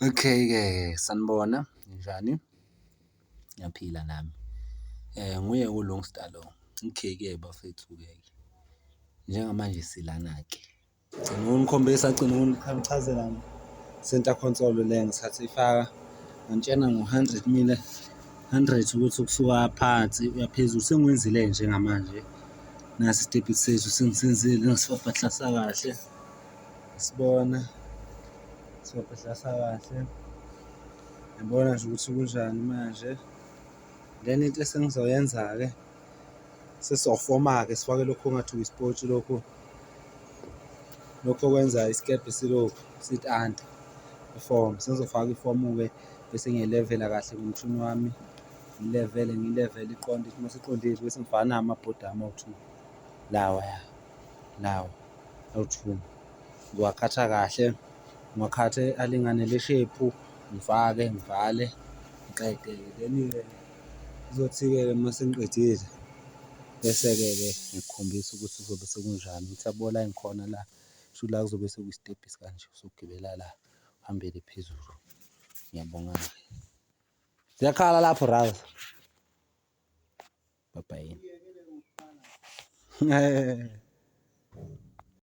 Okay-ke, sanibona, ninjani? Ngiyaphila nami. Nguye uLong Star lo. Okay-ke bafethu-ke, njengamanje silana-ke. Gcina unikhombisa, gcina unichazela center console le ngithathe ifaka. Ngantshena ngo-100 mile, 100 ukuthi ukusuka phansi uya phezulu. Sengiwenzile njengamanje. Nasi isitebhi sethu sengisenzile, ngisibhahlasa kahle. Sibona, sibhahlasa kahle. Ngibona nje ukuthi kunjani manje. Then into esengizoyenza-ke, sesizofoma-ke sifake lokhu ongathi ispotshi lokhu okwenza isikebhe silokhu sithi anti ifomu. Sengizofaka ifomu-ke bese ngiyilevela kahle ngomshini wami, ngilevele iqonde ithi mase iqondile bese ngifaka namabhodi ami awu-2 lawaya, lawa awu-2. Ngiwakhatha kahle, ngiwakhathe alingane le shephu, ngifake, ngivale, ngiqede-ke. Then-ke kuzothi-ke mase ngiqedile bese-ke ngikukhombisa ukuthi kuzobe sekunjani. Ukuthi yabo la engikhona la, kusho la kuzobe sekuyisitebhu esikanje sokugibela la uhambele phezulu. Ngiyabonga-ke. Ziyakhala lapho rawo. Bye bye.